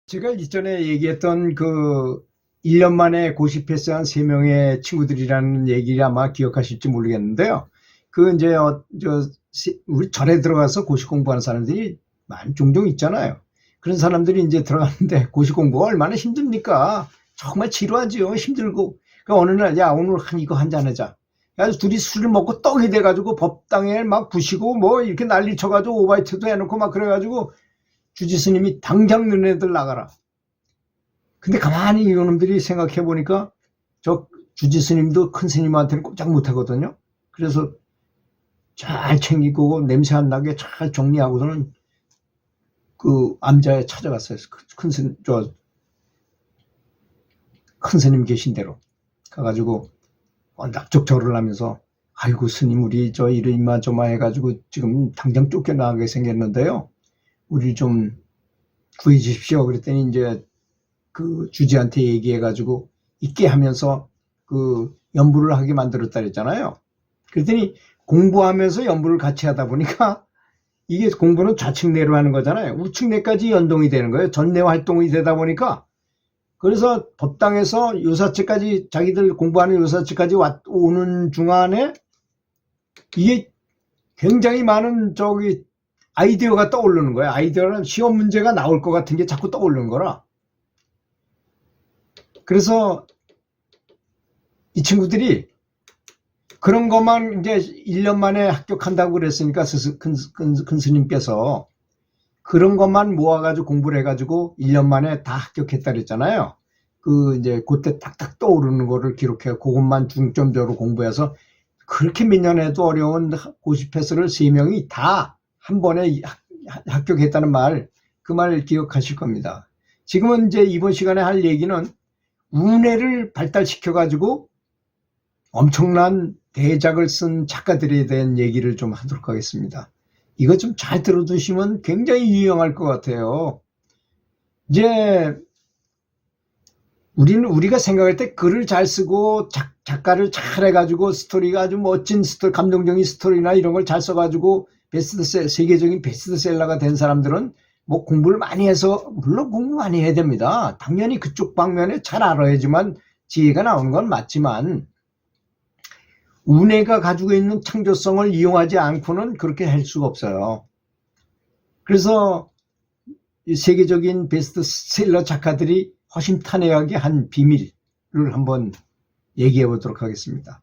제가 이전에 얘기했던 그 1년 만에 고시 패스한 3명의 친구들이라는 얘기를 아마 기억하실지 모르겠는데요. 그 이제 우리 절에 들어가서 고시 공부하는 사람들이 종종 있잖아요. 그런 사람들이 이제 들어갔는데 고시 공부가 얼마나 힘듭니까? 정말 지루하지요. 힘들고. 그 어느 날, 야, 오늘 이거 한잔 하자. 그래서 둘이 술을 먹고 떡이 돼가지고 법당에 막 부시고 뭐 이렇게 난리 쳐가지고 오바이트도 해놓고 막 그래가지고 주지 스님이 당장 너네들 나가라. 근데 가만히 이놈들이 생각해 보니까 저 주지 스님도 큰 스님한테는 꼼짝 못 하거든요. 그래서 잘 챙기고 냄새 안 나게 잘 정리하고서는 그 암자에 찾아갔어요. 큰 스님 계신 대로 가가지고 낙적절을 하면서, 아이고 스님, 우리 저 이러이마저마 해가지고 지금 당장 쫓겨나가게 생겼는데요. 우리 좀 구해 주십시오. 그랬더니 이제 그 주지한테 얘기해가지고 있게 하면서 그 연부를 하게 만들었다 그랬잖아요. 그랬더니 공부하면서 연부를 같이 하다 보니까 이게 공부는 좌측 내로 하는 거잖아요. 우측 내까지 연동이 되는 거예요. 전내 활동이 되다 보니까. 그래서 법당에서 요사책까지, 자기들 공부하는 요사책까지 오는 중간에 이게 굉장히 많은 아이디어가 떠오르는 거예요. 아이디어는 시험 문제가 나올 것 같은 게 자꾸 떠오르는 거라. 그래서 이 친구들이 그런 것만 이제 1년 만에 합격한다고 그랬으니까 큰 스님께서 그런 것만 모아가지고 공부를 해가지고 1년 만에 다 합격했다 그랬잖아요. 그 이제 그때 딱딱 떠오르는 거를 기록해 그것만 중점적으로 공부해서 그렇게 몇 년 해도 어려운 고시 패스를 3명이 다 한 번에 합격했다는 말, 그 말 기억하실 겁니다. 지금은 이제 이번 시간에 할 얘기는 운해를 발달시켜가지고 엄청난 대작을 쓴 작가들에 대한 얘기를 좀 하도록 하겠습니다. 이거 좀 잘 들어두시면 굉장히 유용할 것 같아요. 이제 우리가 생각할 때 글을 잘 쓰고 작가를 잘 해가지고 스토리가 아주 멋진 감동적인 스토리나 이런 걸 잘 써가지고 세계적인 베스트셀러가 된 사람들은 뭐 공부를 많이 해서, 물론 공부 많이 해야 됩니다. 당연히 그쪽 방면에 잘 알아야지만 지혜가 나오는 건 맞지만 운해가 가지고 있는 창조성을 이용하지 않고는 그렇게 할 수가 없어요. 그래서 이 세계적인 베스트셀러 작가들이 허심탄회하게 한 비밀을 한번 얘기해 보도록 하겠습니다.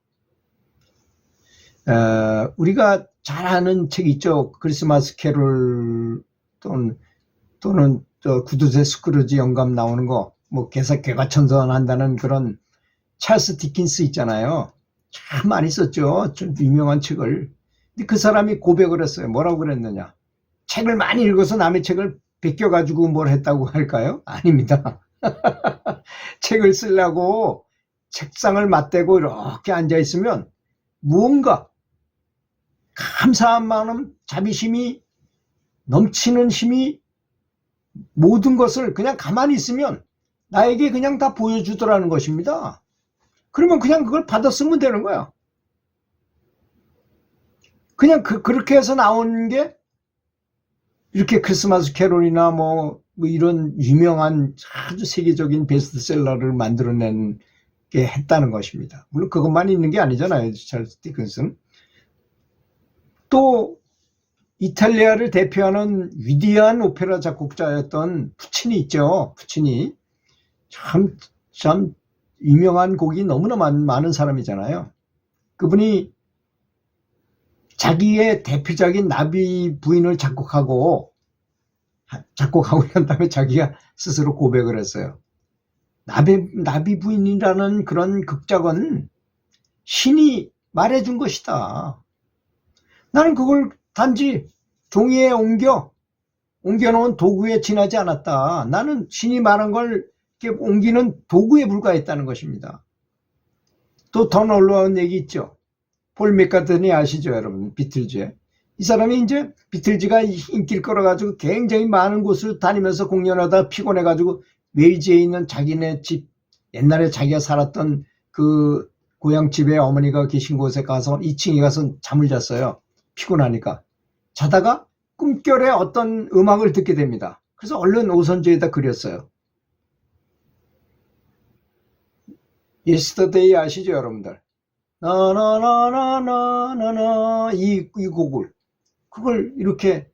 우리가 잘 아는 책 있죠. 크리스마스 캐롤 또는 구두쇠 스크루지 영감 나오는 거, 뭐 개과천선한다는 그런 찰스 디킨스 있잖아요. 참 많이 썼죠. 좀 유명한 책을. 근데 그 사람이 고백을 했어요. 뭐라고 그랬느냐. 책을 많이 읽어서 남의 책을 베껴가지고 뭘 했다고 할까요? 아닙니다. 책을 쓰려고 책상을 맞대고 이렇게 앉아있으면 무언가 감사한 마음, 자비심이 넘치는 힘이 모든 것을 그냥 가만히 있으면 나에게 그냥 다 보여주더라는 것입니다. 그러면 그냥 그걸 받아 쓰면 되는 거야. 그냥 그렇게 해서 나온 게 이렇게 크리스마스 캐롤이나 뭐 이런 유명한 아주 세계적인 베스트셀러를 만들어낸 게 했다는 것입니다. 물론 그것만 있는 게 아니잖아요. 찰스 디킨스는. 또 이탈리아를 대표하는 위대한 오페라 작곡자였던 푸치니 있죠. 푸치니. 참 유명한 곡이 너무나 많은 사람이잖아요. 그분이 자기의 대표작인 나비 부인을 작곡하고 난 다음에 자기가 스스로 고백을 했어요. 나비 부인이라는 그런 극작은 신이 말해준 것이다. 나는 그걸 단지 종이에 옮겨놓은 도구에 지나지 않았다. 나는 신이 말한 걸 이렇게 옮기는 도구에 불과했다는 것입니다. 또 더 놀라운 얘기 있죠. 폴 맥카트니 아시죠, 여러분? 비틀즈에. 이 사람이 이제 비틀즈가 인기를 끌어가지고 굉장히 많은 곳을 다니면서 공연하다 피곤해가지고 웨일즈에 있는 자기네 집, 옛날에 자기가 살았던 그 고향집에 어머니가 계신 곳에 가서 2층에 가서 잠을 잤어요. 피곤하니까. 자다가 꿈결에 어떤 음악을 듣게 됩니다. 그래서 얼른 오선지에다 그렸어요. Yesterday 아시죠, 여러분들? 나나나나나나나 이 곡을 그걸 이렇게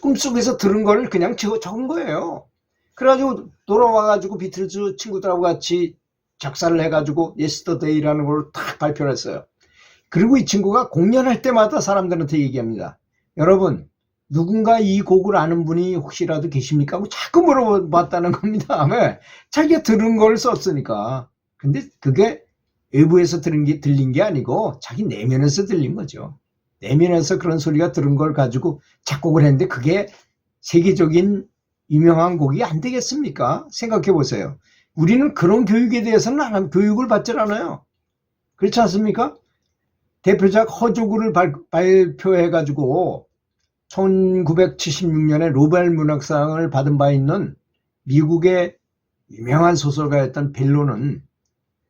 꿈속에서 들은 걸 그냥 적은 거예요. 그래가지고 돌아와가지고 비틀즈 친구들하고 같이 작사를 해가지고 Yesterday라는 걸 딱 발표를 했어요. 그리고 이 친구가 공연할 때마다 사람들한테 얘기합니다. 여러분, 누군가 이 곡을 아는 분이 혹시라도 계십니까? 하고 자꾸 물어봤다는 겁니다. 왜? 자기가 들은 걸 썼으니까. 근데 그게 외부에서 들린 게 아니고 자기 내면에서 들린 거죠. 내면에서 그런 소리가 들은 걸 가지고 작곡을 했는데 그게 세계적인 유명한 곡이 안 되겠습니까? 생각해 보세요. 우리는 그런 교육에 대해서는 안 하면 교육을 받질 않아요. 그렇지 않습니까? 대표작 허조구를 발표해가지고 1976년에 노벨 문학상을 받은 바 있는 미국의 유명한 소설가였던 벨로는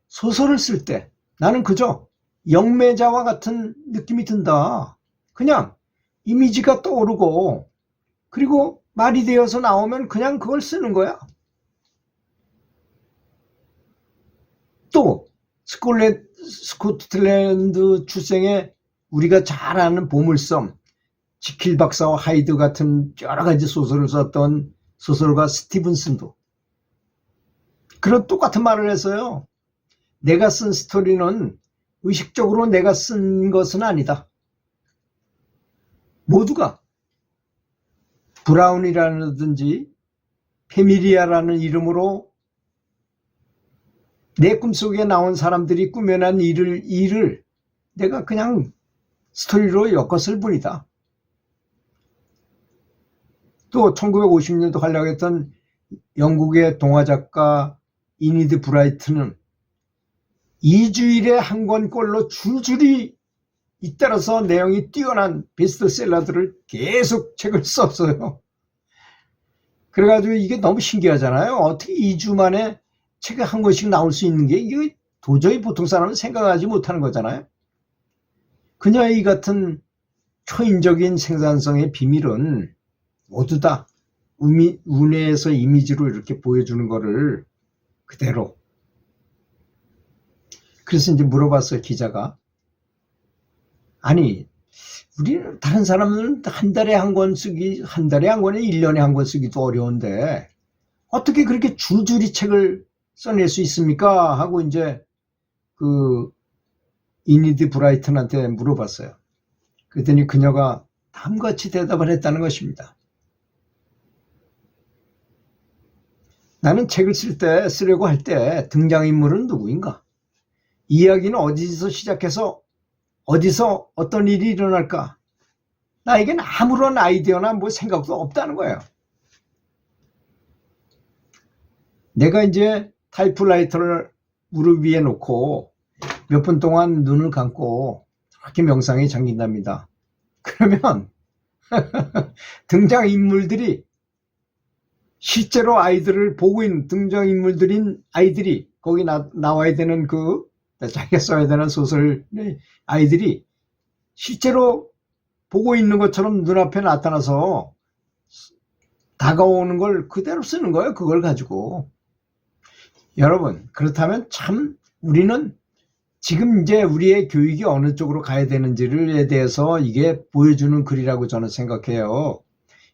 소설을 쓸 때 나는 그저 영매자와 같은 느낌이 든다. 그냥 이미지가 떠오르고 그리고 말이 되어서 나오면 그냥 그걸 쓰는 거야. 또 스코틀랜드 출생의 우리가 잘 아는 보물섬 지킬 박사와 하이드 같은 여러 가지 소설을 썼던 소설가 스티븐슨도 그런 똑같은 말을 했어요. 내가 쓴 스토리는 의식적으로 내가 쓴 것은 아니다. 모두가 브라운이라든지 페미리아라는 이름으로 내 꿈속에 나온 사람들이 꾸며낸 일을 내가 그냥 스토리로 엮었을 뿐이다. 또 1950년도 활약했던 영국의 동화작가 이니드 브라이트는 2주일에 한 권꼴로 줄줄이 잇따라서 내용이 뛰어난 베스트셀러들을 계속 책을 썼어요. 그래가지고 이게 너무 신기하잖아요. 어떻게 2주 만에 책 한 권씩 나올 수 있는 게 이게 도저히 보통 사람은 생각하지 못하는 거잖아요. 그녀의 이 같은 초인적인 생산성의 비밀은 모두 다 운에서 이미지로 이렇게 보여주는 거를 그대로. 그래서 이제 물어봤어요, 기자가. 아니, 우리는 다른 사람은 한 달에 한 권 쓰기, 한 달에 한 권에 1년에 한 권 쓰기도 어려운데 어떻게 그렇게 줄줄이 책을 써낼 수 있습니까? 하고 이제 그 이니드 브라이튼한테 물어봤어요. 그랬더니 그녀가 다음같이 대답을 했다는 것입니다. 나는 책을 쓰려고 할 때 등장인물은 누구인가? 이야기는 어디서 시작해서 어디서 어떤 일이 일어날까? 나에겐 아무런 아이디어나 뭐 생각도 없다는 거예요. 내가 이제 타이프라이터를 무릎 위에 놓고 몇 분 동안 눈을 감고 이렇게 명상에 잠긴답니다. 그러면 등장인물들이 실제로 아이들을 보고 있는 등장인물들인 아이들이 거기 나와야 되는 자기가 써야 되는 소설 아이들이 실제로 보고 있는 것처럼 눈앞에 나타나서 다가오는 걸 그대로 쓰는 거예요. 그걸 가지고. 여러분, 그렇다면 참 우리는 지금 이제 우리의 교육이 어느 쪽으로 가야 되는지에 대해서 이게 보여주는 글이라고 저는 생각해요.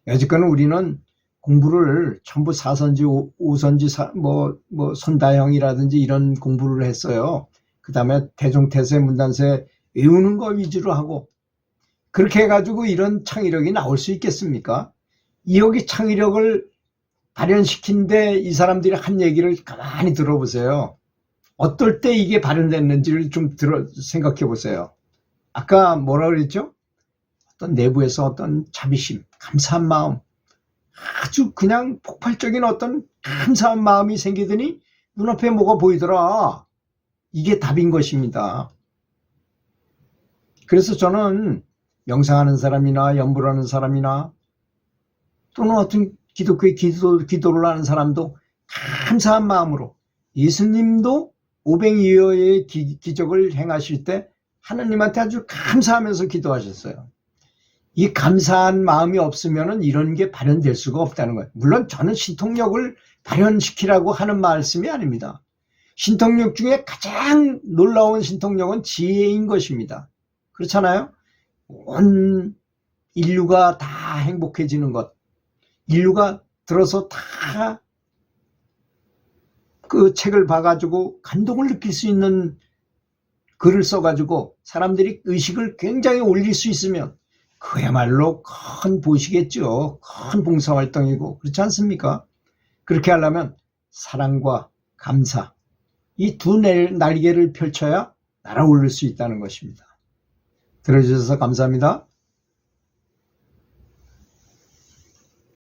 여지까지 우리는 공부를 전부 4선지, 5선지, 손다형이라든지 이런 공부를 했어요. 그 다음에 대종태세, 문단세 외우는 거 위주로 하고 그렇게 해가지고 이런 창의력이 나올 수 있겠습니까? 여기 창의력을 발현시킨데 이 사람들이 한 얘기를 가만히 들어보세요. 어떨 때 이게 발현됐는지를 좀 생각해 보세요. 아까 뭐라 그랬죠? 어떤 내부에서 어떤 자비심, 감사한 마음, 아주 그냥 폭발적인 어떤 감사한 마음이 생기더니 눈앞에 뭐가 보이더라. 이게 답인 것입니다. 그래서 저는 명상하는 사람이나 연불 하는 사람이나 또는 어떤 기독교의 기도를 하는 사람도 감사한 마음으로 예수님도 오병이어의 기적을 행하실 때 하나님한테 아주 감사하면서 기도하셨어요. 이 감사한 마음이 없으면 이런 게 발현될 수가 없다는 거예요. 물론 저는 신통력을 발현시키라고 하는 말씀이 아닙니다. 신통력 중에 가장 놀라운 신통력은 지혜인 것입니다. 그렇잖아요? 온 인류가 다 행복해지는 것, 인류가 들어서 다 그 책을 봐가지고 감동을 느낄 수 있는 글을 써가지고 사람들이 의식을 굉장히 올릴 수 있으면 그야말로 큰 보시겠죠. 큰 봉사활동이고, 그렇지 않습니까? 그렇게 하려면 사랑과 감사, 이 두 날개를 펼쳐야 날아오를 수 있다는 것입니다. 들어주셔서 감사합니다.